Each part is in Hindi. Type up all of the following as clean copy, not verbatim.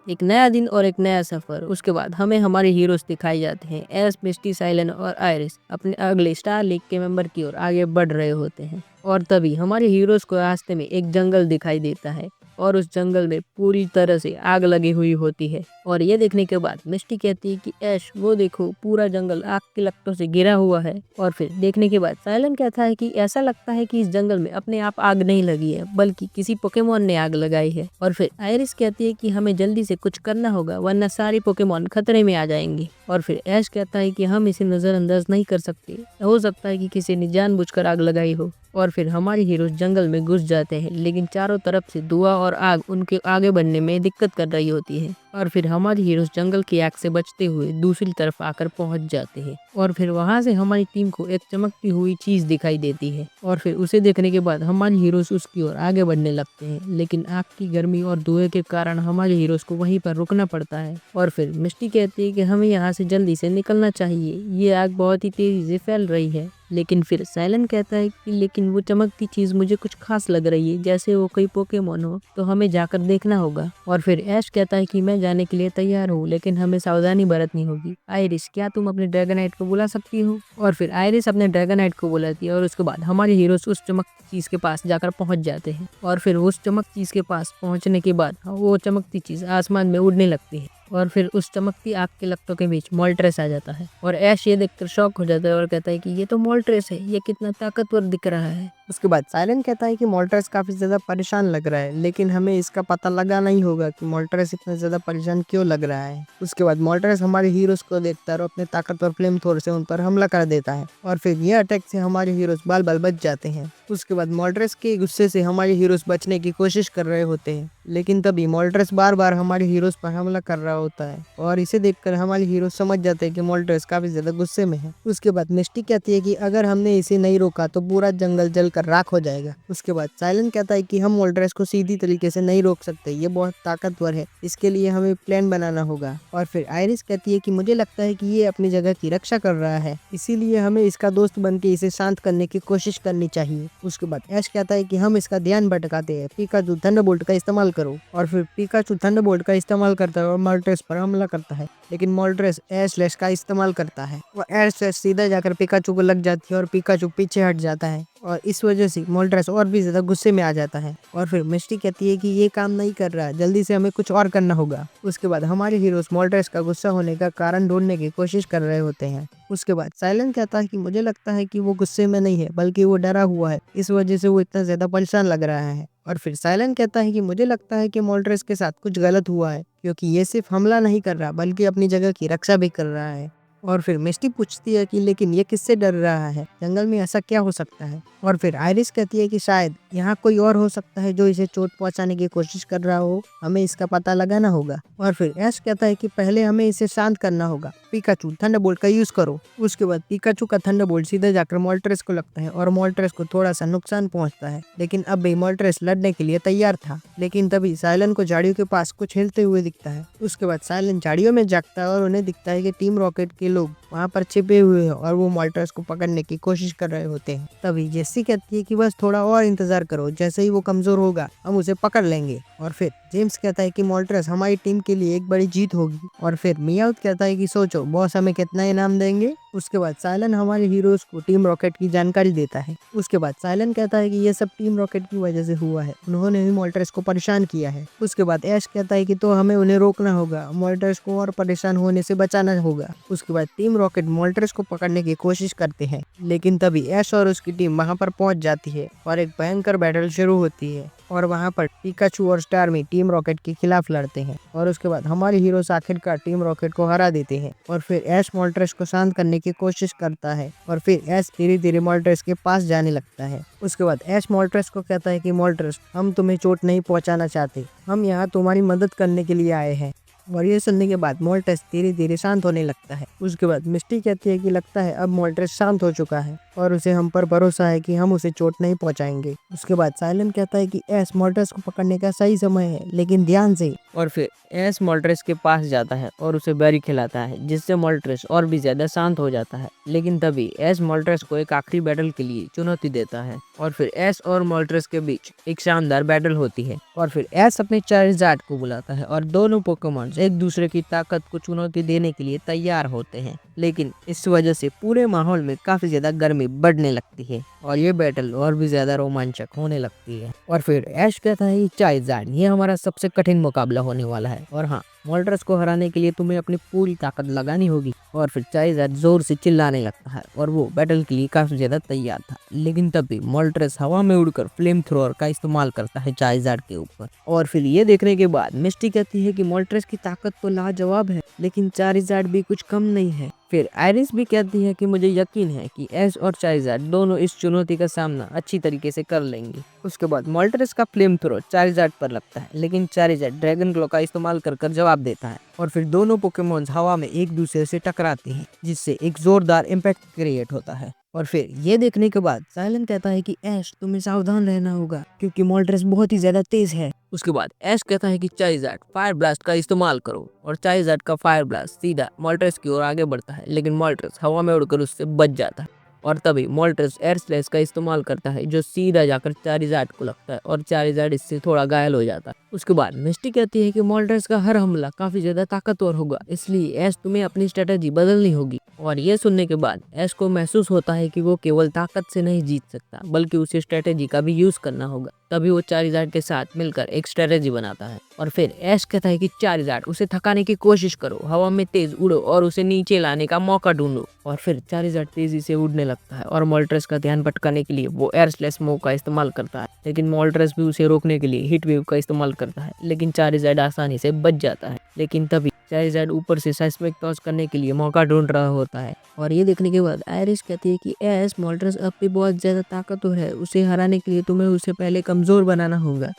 एक नया दिन और एक नया सफर। उसके बाद हमें हमारे हीरोज दिखाए जाते हैं। एस, मिस्टी, साइलन और आयरिस अपने अगले स्टार लीग के मेंबर की ओर आगे बढ़ रहे होते हैं और तभी हमारे हीरोज को रास्ते में एक जंगल दिखाई देता है और उस जंगल में पूरी तरह से आग लगी हुई होती है। और ये देखने के बाद मिस्टी कहती है कि ऐश वो देखो, पूरा जंगल आग की लपटों से घिरा हुआ है। और फिर देखने के बाद साइलन कहता है कि ऐसा लगता है कि इस जंगल में अपने आप आग नहीं लगी है, बल्कि किसी पोकेमोन ने आग लगाई है। और फिर आयरिस कहती है कि हमें जल्दी से कुछ करना होगा, वरना सारे पोकेमोन खतरे में आ जाएंगे। और फिर ऐश कहता है कि हम इसे नजरअंदाज नहीं कर सकते, हो सकता है कि किसी ने जानबूझकर आग लगाई हो। और फिर हमारे हीरोज जंगल में घुस जाते हैं, लेकिन चारों तरफ से धुआं और आग उनके आगे बढ़ने में दिक्कत कर रही होती है। और फिर हमारे हीरोज जंगल की आग से बचते हुए दूसरी तरफ आकर पहुंच जाते हैं। और फिर वहां से हमारी टीम को एक चमकती हुई चीज दिखाई देती है और फिर उसे देखने के बाद हमारे हीरोज उसकी ओर आगे बढ़ने लगते हैं, लेकिन आग की गर्मी और धुएं के कारण हमारे हीरोज को वहीं पर रुकना पड़ता है। और फिर मिस्टी कहती है कि हमें यहाँ से जल्दी से निकलना चाहिए, ये आग बहुत ही तेजी से फैल रही है। लेकिन फिर साइलन कहता है कि लेकिन वो चमकती चीज मुझे कुछ खास लग रही है, जैसे वो कोई पोकेमोन हो, तो हमें जाकर देखना होगा। और फिर ऐश कहता है कि मैं जाने के लिए तैयार हूँ, लेकिन हमें सावधानी बरतनी होगी। आयरिस, क्या तुम अपने ड्रैगनाइट को बुला सकती हो? और फिर आयरिस अपने ड्रैगनाइट को बुलाती है और उसके बाद हमारे हीरोज उस चमकती चीज के पास जाकर पहुंच जाते हैं। और फिर उस चमकती चीज के पास पहुंचने के बाद वो चमकती चीज आसमान में उड़ने लगती है और फिर उस चमकती आग के लपटों के बीच मोल्ट्रेस आ जाता है। और ऐश ये देखकर शॉक हो जाता है और कहता है कि ये तो मोल्ट्रेस है, ये कितना ताकतवर दिख रहा है। उसके बाद साइलन कहता है कि मोल्ट्रेस काफी ज्यादा परेशान लग रहा है, लेकिन हमें इसका पता लगाना ही होगा कि मोल्ट्रेस इतना ज्यादा परेशान क्यों लग रहा है। उसके बाद मोल्ट्रेस हमारे हीरोज को देखता है और अपने ताकतवर फ्लेम थ्रोर से उन पर हमला कर देता है और फिर यह अटैक से हमारे हीरोज बाल बाल बच जाते हैं। उसके बाद मोल्ट्रेस के गुस्से से हमारे हीरोज बचने की कोशिश कर रहे होते हैं, लेकिन तभी मोल्ट्रेस बार बार हमारे हीरोज पर हमला कर रहा होता है और इसे देखकर हमारे हीरोज समझ जाते हैं कि मोल्ट्रेस काफी ज्यादा गुस्से में है। उसके बाद मिस्टी कहती है कि अगर हमने इसे नहीं रोका तो पूरा जंगल जलकर राख हो जाएगा। उसके बाद साइलन कहता है कि हम मोल्ट्रेस को सीधी तरीके से नहीं रोक सकते, ये बहुत ताकतवर है, इसके लिए हमें प्लान बनाना होगा। और फिर आयरिस कहती है कि मुझे लगता है कि ये अपनी जगह की रक्षा कर रहा है, इसीलिए हमें इसका दोस्त बनके इसे शांत करने की कोशिश करनी चाहिए। उसके बाद ऐश कहता है कि हम इसका ध्यान भटकाते हैं, पिकाचू थंडरबोल्ट का इस्तेमाल करो। और फिर पिकाचू थंडरबोल्ट का इस्तेमाल करता है और मोल्ट्रेस पर हमला करता है, लेकिन मोल्ट्रेस एयर स्लैश का इस्तेमाल करता है और एयर स्लैश सीधा जाकर पिकाचू को लग जाती है और पिकाचू पीछे हट जाता है और इस वजह से मोल्ट्रेस और भी ज्यादा गुस्से में आ जाता है। और फिर मिस्टी कहती है कि ये काम नहीं कर रहा, जल्दी से हमें कुछ और करना होगा। उसके बाद हमारे हीरोज मोल्ट्रेस का गुस्सा होने का कारण ढूंढने की कोशिश कर रहे होते हैं। उसके बाद साइलन कहता है कि मुझे लगता है कि वो गुस्से में नहीं है, बल्कि वो डरा हुआ है, इस वजह से वो इतना ज्यादा परेशान लग रहा है। और फिर साइलन कहता है कि मुझे लगता है कि मोल्ट्रेस के साथ कुछ गलत हुआ है, क्योंकि ये सिर्फ हमला नहीं कर रहा बल्कि अपनी जगह की रक्षा भी कर रहा है। और फिर मिस्टी पूछती है कि लेकिन ये किससे डर रहा है, जंगल में ऐसा क्या हो सकता है। और फिर आयरिस कहती है कि शायद यहाँ कोई और हो सकता है जो इसे चोट पहुंचाने की कोशिश कर रहा हो, हमें इसका पता लगाना होगा। और फिर ऐश कहता है कि पहले हमें इसे शांत करना होगा, पिकाचू थंडरबोल्ट का यूज करो। उसके बाद पिकाचू का थंडरबोल्ट सीधे जाकर मोल्ट्रेस को लगता है और मोल्ट्रेस को थोड़ा सा नुकसान पहुंचता है, लेकिन अब भी मोल्ट्रेस लड़ने के लिए तैयार था। लेकिन तभी साइलन को झाड़ियों के पास कुछ हिलते हुए दिखता है। उसके बाद साइलन झाड़ियों में जागता है और उन्हें दिखता है कि टीम रॉकेट के लोग वहाँ पर छिपे हुए हैं और वो मोल्ट्रेस को पकड़ने की कोशिश कर रहे होते हैं। तभी जेसी कहती है कि बस थोड़ा और इंतजार करो, जैसे ही वो कमजोर होगा हम उसे पकड़ लेंगे। और फिर जेम्स कहता है कि मोल्ट्रेस हमारी टीम के लिए एक बड़ी जीत होगी। और फिर मियाउथ कहता है कि सोचो बॉस हमें कितना इनाम देंगे। उसके बाद साइलन हमारे हीरोज को टीम रॉकेट की जानकारी देता है। उसके बाद साइलन कहता है कि ये सब टीम रॉकेट की वजह से हुआ है, उन्होंने ही मोल्ट्रेस को परेशान किया है। उसके बाद ऐश कहता है कि तो हमें उन्हें रोकना होगा, मोल्ट्रेस को और परेशान होने से बचाना होगा। उसके बाद टीम रॉकेट मोल्ट्रेस को पकड़ने की कोशिश करते हैं, लेकिन तभी ऐश और उसकी टीम वहां पर पहुंच जाती है और एक भयंकर बैटल शुरू होती है और वहां पर पिकाचू और स्टारमी टीम रॉकेट के खिलाफ लड़ते हैं। और उसके बाद हमारे हीरोज आखिरकार टीम रॉकेट को हरा देते हैं और फिर ऐश मोल्ट्रेस को शांत करने की कोशिश करता है और फिर ऐश धीरे धीरे मोल्ट्रेस के पास जाने लगता है। उसके बाद ऐश मोल्ट्रेस को कहता है कि मोल्ट्रेस हम तुम्हें चोट नहीं पहुंचाना चाहते, हम यहाँ तुम्हारी मदद करने के लिए आए हैं। और ये सुनने के बाद मोल्टेस धीरे धीरे शांत होने लगता है। उसके बाद मिस्टी कहती है कि लगता है अब मोल्टेस शांत हो चुका है और उसे हम पर भरोसा है कि हम उसे चोट नहीं पहुंचाएंगे। उसके बाद साइलन कहता है कि एस मोल्टेस को पकड़ने का सही समय है, लेकिन ध्यान से। और फिर एस मोल्ट्रेस के पास जाता है और उसे बेरी खिलाता है, जिससे मोल्ट्रेस और भी ज्यादा शांत हो जाता है। लेकिन तभी एस मोल्ट्रेस को एक आखिरी बैटल के लिए चुनौती देता है और फिर एस और मोल्ट्रेस के बीच एक शानदार बैटल होती है। और फिर एस अपने चार्जार्ड को बुलाता है और दोनों पोकेमॉन्स एक दूसरे की ताकत को चुनौती देने के लिए तैयार होते हैं। लेकिन इस वजह से पूरे माहौल में काफी ज्यादा गर्मी बढ़ने लगती है और ये बैटल और भी ज्यादा रोमांचक होने लगती है। और फिर ऐश कहता है चार्जार्ड, ये हमारा सबसे कठिन मुकाबला होने वाला है और हाँ, मोल्ट्रेस को हराने के लिए तुम्हें अपनी पूरी ताकत लगानी होगी। और फिर चार्जार्ड जोर से चिल्लाने लगता है और वो बैटल के लिए काफी ज्यादा तैयार था। लेकिन तभी मोल्ट्रेस हवा में उड़कर फ्लेम थ्रोअर का इस्तेमाल करता है चार्जार्ड के ऊपर। और फिर ये देखने के बाद मिस्टी कहती है कि मोल्ट्रेस की ताकत तो लाजवाब है, लेकिन चार्जार्ड भी कुछ कम नहीं है। फिर आयरिस भी कहती है कि मुझे यकीन है कि एश और चार्जार्ड दोनों इस चुनौती का सामना अच्छी तरीके से कर लेंगे। उसके बाद मोल्ट्रेस का फ्लेम थ्रो चार्जार्ड पर लगता है, लेकिन चार्जार्ड ड्रैगन क्लॉ का इस्तेमाल कर जवाब देता है और फिर दोनों पोकेमॉन्स हवा में एक दूसरे से टकराते हैं, जिससे एक जोरदार इम्पैक्ट क्रिएट होता है। और फिर ये देखने के बाद साइलन कहता है कि ऐश तुम्हें सावधान रहना होगा, क्योंकि मोल्ट्रेस बहुत ही ज्यादा तेज है। उसके बाद ऐश कहता है कि चार्जार्ड फायर ब्लास्ट का इस्तेमाल करो और चार्जार्ड का फायर ब्लास्ट सीधा मोल्ट्रेस की ओर आगे बढ़ता है, लेकिन मोल्ट्रेस हवा में उड़कर उससे बच जाता है। और तभी मोल्ट्रेस एयर स्लैश का इस्तेमाल करता है, जो सीधा जाकर चार्जार्ड को लगता है और चार्जार्ड इससे थोड़ा घायल हो जाता है। उसके बाद मिस्टी कहती है कि मोल्ट्रेस का हर हमला काफी ज्यादा ताकतवर होगा, इसलिए ऐश तुम्हें अपनी स्ट्रेटेजी बदलनी होगी। और ये सुनने के बाद ऐश को महसूस होता है कि वो केवल ताकत से नहीं जीत सकता, बल्कि उसे स्ट्रेटेजी का भी यूज करना होगा। तभी वो चार्जार्ड के साथ मिलकर एक स्ट्रेटेजी बनाता है और फिर ऐश कहता है कि चार्जार्ड उसे थकाने की कोशिश करो, हवा में तेज उड़ो और उसे नीचे लाने का मौका ढूंढो। और फिर चार्जार्ड तेजी से उड़ने लगता है और मोल्ट्रेस का ध्यान भटकाने के लिए वो एयर स्लैश मूव का इस्तेमाल करता है, लेकिन मोल्ट्रेस भी उसे रोकने के लिए हीट वेव का इस्तेमाल करता है, लेकिन चार्जार्ड आसानी से बच जाता है। लेकिन तभी चार्जार्ड ऊपर से सेस्मिक टॉस करने के लिए मौका ढूंढ रहा होता है। और ये देखने के बाद आयरिस कहती है कि एस मोल्ट्रेस अब भी बहुत ज्यादा ताकतवर है, उसे हराने के लिए तुम्हें उसे पहले कमजोर बनाना होगा।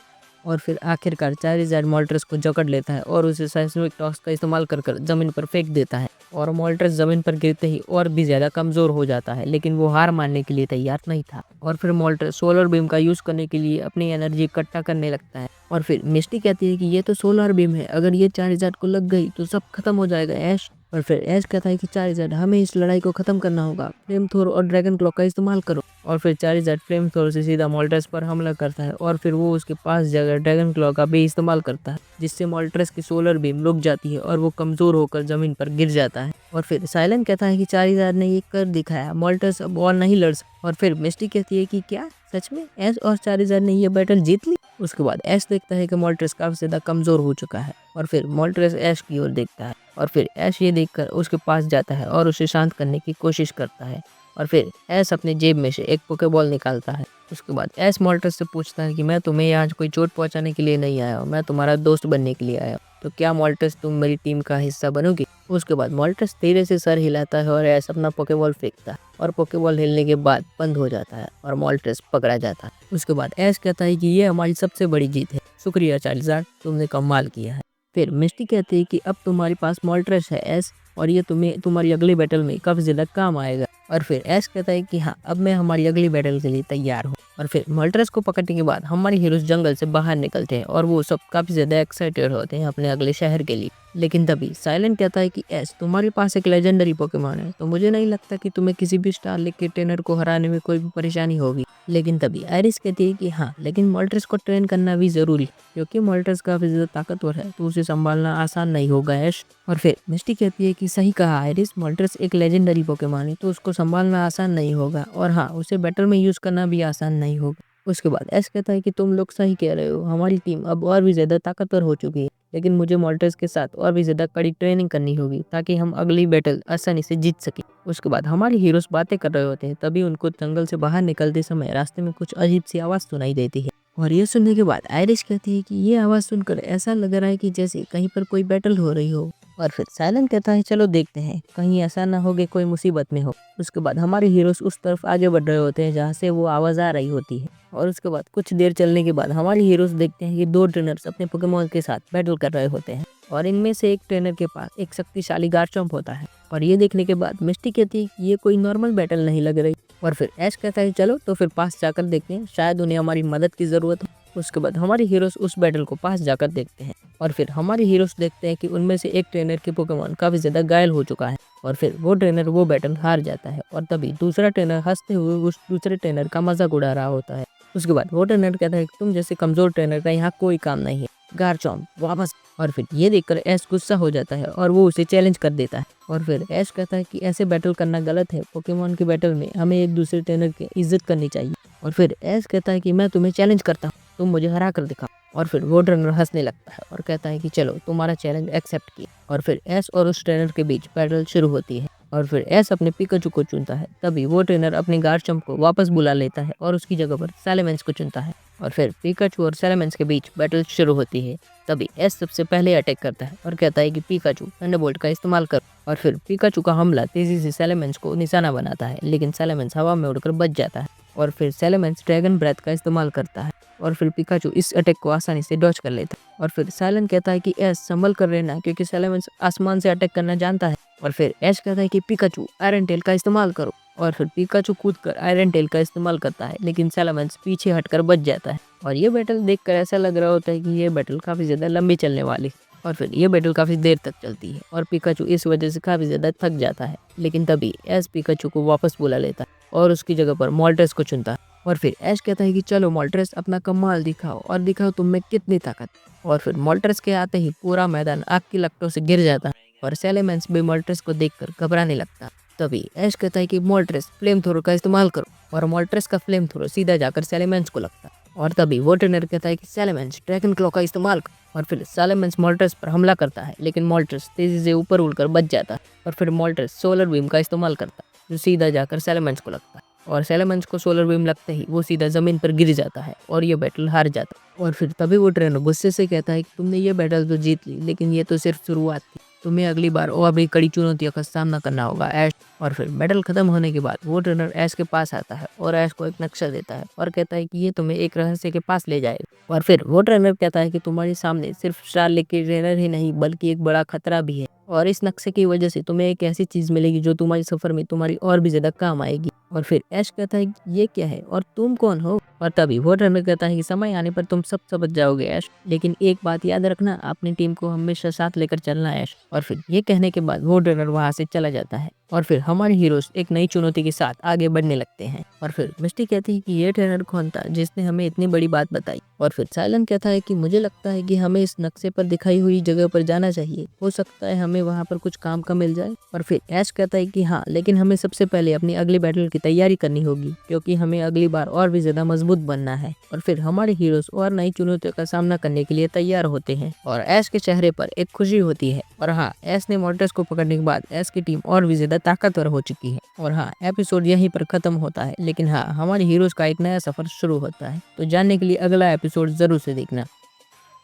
और फिर आखिरकार चार्जार्ड मोल्ट्रेस को जकड़ लेता है और उसे सेस्मिक टॉस का इस्तेमाल कर जमीन पर फेंक देता है और मोल्ट्रेस जमीन पर गिरते ही और भी ज्यादा कमजोर हो जाता है, लेकिन वो हार मानने के लिए तैयार नहीं था। और फिर मोल्ट्रेस सोलर बीम का यूज करने के लिए अपनी एनर्जी इकट्ठा करने लगता है। और फिर मिस्टी कहती है कि ये तो सोलर बीम है, अगर ये चार्जार्ड को लग गई तो सब खत्म हो जाएगा ऐश। और फिर ऐश कहता है कि चार्जार्ड हमें इस लड़ाई को खत्म करना होगा, फ्लेम थ्रोर और ड्रैगन क्लॉ का इस्तेमाल करो। और फिर चार्जार्ड फ्लेम थ्रोर से सीधा मोल्ट्रेस पर हमला करता है और फिर वो उसके पास जाकर ड्रैगन क्लॉ का भी इस्तेमाल करता है, जिससे मोल्ट्रेस की सोलर बीम रुक जाती है और वो कमजोर होकर जमीन पर गिर जाता है। और फिर साइलन कहता है कि चार्जार्ड ने ये कर दिखाया, मोल्ट्रेस अब और नहीं लड़ सकता। और फिर मिस्टी कहती है कि क्या सच में ऐश और चार्जार्ड ने ये बैटल जीत ली। उसके बाद ऐश देखता है कि मोल्ट्रेस काफी ज्यादा कमजोर हो चुका है और फिर मोल्ट्रेस ऐश की ओर देखता है और फिर ऐश ये देखकर उसके पास जाता है और उसे शांत करने की कोशिश करता है। और फिर ऐश अपने जेब में से एक पोकेबॉल निकालता है। उसके बाद ऐश मोल्ट्रेस से पूछता है कि मैं तुम्हें यहाँ कोई चोट पहुंचाने के लिए नहीं आया हूँ, मैं तुम्हारा दोस्त बनने के लिए आया हूँ, तो क्या मोल्ट्रेस तुम मेरी टीम का हिस्सा बनोगी। उसके बाद मोल्ट्रेस धीरे से सर हिलाता है और ऐश अपना पोकेबॉल फेंकता है और पोकेबॉल हिलने के बाद बंद हो जाता है और मोल्ट्रेस पकड़ा जाता है। उसके बाद ऐश कहता है कि ये हमारी सबसे बड़ी जीत है, शुक्रिया चार्जार्ड, तुमने कमाल किया है। फिर मिस्टी कहती है कि अब तुम्हारे पास मोल्ट्रेस है ऐश, और ये तुम्हें तुम्हारी अगली बैटल में काफी ज्यादा काम आएगा। और फिर ऐश कहता है कि हाँ, अब मैं हमारी अगली बैटल के लिए तैयार हूँ। और फिर मोल्ट्रेस को पकड़ने के बाद हमारे हीरोज जंगल से बाहर निकलते हैं और वो सब काफी ज्यादा एक्साइटेड होते हैं अपने अगले शहर के लिए। लेकिन तभी साइलेंट कहता है कि ऐश तुम्हारे पास एक लेजेंडरी पोकेमॉन है, तो मुझे नहीं लगता कि तुम्हें किसी भी स्टार लीग के ट्रेनर को हराने में कोई भी परेशानी होगी। लेकिन तभी आयरिस कहती है कि हाँ, लेकिन मोल्ट्रेस को ट्रेन करना भी जरूरी, क्योंकि मोल्ट्रेस काफी ज्यादा ताकतवर है, तो उसे संभालना आसान नहीं होगा ऐश। और फिर मिस्टी कहती है कि सही कहा आयरिस, मोल्ट्रेस एक लेजेंडरी पोकेमॉन है, तो उसको संभालना आसान नहीं होगा, और हाँ, उसे बैटल में यूज करना भी आसान नहीं होगा। उसके बाद ऐश कहता है कि तुम लोग सही कह रहे हो, हमारी टीम अब और भी ज्यादा ताकतवर हो चुकी है, लेकिन मुझे मोल्ट्रेस के साथ और भी ज्यादा कड़ी ट्रेनिंग करनी होगी ताकि हम अगली बैटल आसानी से जीत सके। उसके बाद हमारे हीरोज बातें कर रहे होते हैं, तभी उनको जंगल से बाहर निकलते समय रास्ते में कुछ अजीब सी आवाज सुनाई देती है। और ये सुनने के बाद आयरिश कहती है कि ये आवाज सुनकर ऐसा लग रहा है कि जैसे कहीं पर कोई बैटल हो रही हो। और फिर साइलेंट कहता है चलो देखते हैं, कहीं ऐसा ना हो कि कोई मुसीबत में हो। उसके बाद हमारे हीरोज उस तरफ आगे बढ़ रहे होते हैं जहाँ से वो आवाज आ रही होती है। और उसके बाद कुछ देर चलने के बाद हमारे हीरोज देखते हैं कि दो ट्रेनर्स अपने पोकेमॉन के साथ बैटल कर रहे होते हैं। और इनमें से एक ट्रेनर के पास एक शक्तिशाली गार्चम्प होता है। और ये देखने के बाद मिस्टी कहती है कि ये कोई नॉर्मल बैटल नहीं लग रही। और फिर ऐश कहता है चलो तो फिर पास जाकर देखते हैं, शायद उन्हें हमारी मदद की ज़रूरत हो। उसके बाद हमारे हीरोज उस बैटल को पास जाकर देखते हैं और फिर हमारे हीरोज देखते हैं कि उनमें से एक ट्रेनर के पोकेमॉन काफ़ी ज़्यादा घायल हो चुका है और फिर वो ट्रेनर वो बैटल हार जाता है। और तभी दूसरा ट्रेनर हंसते हुए उस दूसरे ट्रेनर का मजाक उड़ा रहा होता है। उसके बाद वो ट्रेनर कहता है कि तुम जैसे कमज़ोर ट्रेनर का यहाँ कोई काम नहीं है, गार्चम्प वापस। और फिर ये देखकर ऐश गुस्सा हो जाता है और वो उसे चैलेंज कर देता है। और फिर ऐश कहता है कि ऐसे बैटल करना गलत है, पोकेमॉन के बैटल में हमें एक दूसरे ट्रेनर की इज्जत करनी चाहिए। और फिर ऐश कहता है कि मैं तुम्हें चैलेंज करता हूँ, तुम मुझे हरा कर दिखाओ। और फिर वो ट्रेनर हंसने लगता है और कहता है कि चलो तुम्हारा चैलेंज एक्सेप्ट किया। और फिर ऐश और उस ट्रेनर के बीच बैटल शुरू होती है और फिर ऐश अपने पिकाचू को चुनता है। तभी वो ट्रेनर अपने गार्चम्प को वापस बुला लेता है और उसकी जगह पर सैलामेंस को चुनता है। और फिर पिकाचू और सैलामेंस के बीच बैटल शुरू होती है। तभी ऐश सबसे पहले अटैक करता है और कहता है कि पिकाचू थंडरबोल्ट का इस्तेमाल करो। और फिर पिकाचू का हमला तेजी से सैलामेंस को निशाना बनाता है, लेकिन सैलामेंस हवा में उड़कर बच जाता है। और फिर सैलामेंस ड्रैगन ब्रेथ का इस्तेमाल करता है और फिर पिकाचू इस अटैक को आसानी से डॉज कर लेता है। और फिर साइलन कहता है कि ऐश संभल कर रहना, क्योंकि सैलामेंस आसमान से अटैक करना जानता है। और फिर ऐश कहता है कि पिकाचू आयरन टेल का इस्तेमाल करो। और फिर पिकाचू कूदकर आयरन टेल का इस्तेमाल करता है, लेकिन सैलामेंस पीछे हटकर बच जाता है। और ये बैटल देखकर ऐसा लग रहा होता है कि ये बैटल काफ़ी ज़्यादा लंबी चलने वाली है। और फिर ये बैटल काफ़ी देर तक चलती है और पिकाचू इस वजह से काफ़ी ज़्यादा थक जाता है। लेकिन तभी ऐश पिकाचू को वापस बुला लेता है और उसकी जगह पर मोल्ट्रेस को चुनता है। और फिर ऐश कहता है कि चलो मोल्ट्रेस अपना कमाल दिखाओ और दिखाओ तुम में कितनी ताकत। और फिर मोल्ट्रेस के आते ही पूरा मैदान आग की लपटों से गिर जाता है और सैलामेंस भी मोल्ट्रेस को देखकर घबराने लगता। तभी ऐश कहता है कि मोल्ट्रेस फ्लेम थ्रोर का इस्तेमाल करो और मोल्ट्रेस का फ्लेम थ्रो सीधा जाकर सैलामेंस को लगता है। और तभी वो ट्रेनर कहता है कि सैलामेंस ड्रैगन क्लॉ का इस्तेमाल करो। और फिर सैलामेंस मोल्ट्रेस पर हमला करता है, लेकिन मोल्ट्रेस तेजी से ऊपर उड़कर बच जाता है। और फिर मोल्ट्रेस सोलर बीम का इस्तेमाल करता है, जो सीधा जाकर सैलामेंस को लगता है। और सैलामेंस को सोलर बीम लगते ही वो सीधा जमीन पर गिर जाता है और ये बैटल हार जाता है। और फिर तभी वो ट्रेनर गुस्से से कहता है कि तुमने ये बैटल तो जीत ली, लेकिन ये तो सिर्फ शुरुआत थी, तुम्हें अगली बार और भी कड़ी चुनौतियों का सामना करना होगा ऐश। और फिर बैटल खत्म होने के बाद वो ट्रेनर ऐश के पास आता है और ऐश को एक नक्शा देता है और कहता है कि ये तुम्हें एक रहस्य के पास ले जाएगा। और फिर वो ट्रेनर कहता है कि तुम्हारे सामने सिर्फ स्टार लीग के ट्रेनर ही नहीं, बल्कि एक बड़ा खतरा भी है, और इस नक्शे की वजह से तुम्हें एक ऐसी चीज मिलेगी जो तुम्हारे सफर में तुम्हारी और भी ज्यादा काम आएगी। और फिर ऐश कहता है कि ये क्या है और तुम कौन हो। और तभी वो ट्रेनर कहता है कि समय आने पर तुम सब समझ जाओगे ऐश, लेकिन एक बात याद रखना, अपनी टीम को हमेशा साथ लेकर चलना ऐश। और फिर ये कहने के बाद वो ट्रेनर वहां से चला जाता है और फिर हमारे हीरोज एक नई चुनौती के साथ आगे बढ़ने लगते हैं। और फिर मिस्टी कहती है कि ये ट्रेनर कौन था जिसने हमें इतनी बड़ी बात बताई। और फिर साइलन कहता है कि मुझे लगता है कि हमें इस नक्शे पर दिखाई हुई जगह पर जाना चाहिए, हो सकता है हमें वहाँ पर कुछ काम का मिल जाए। और फिर ऐश कहता है कि हाँ, लेकिन हमें सबसे पहले अपनी अगली बैटल की तैयारी करनी होगी, क्योंकि हमें अगली बार और भी ज्यादा मजबूत बनना है। और फिर हमारे हीरोज और नई चुनौतियों का सामना करने के लिए तैयार होते हैं और ऐश के चेहरे पर एक खुशी होती है। और हाँ, ऐश ने मोल्ट्रेस को पकड़ने के बाद ऐश की टीम और भी ज्यादा ताकतवर हो चुकी है। और हाँ, एपिसोड यहीं पर खत्म होता है, लेकिन हाँ, हमारे हीरोज का एक नया सफर शुरू होता है। तो जानने के लिए अगला एपिसोड जरूर से देखना।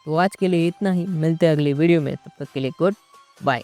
तो आज के लिए इतना ही, मिलते हैं अगली वीडियो में, तब तक के लिए गुड बाय।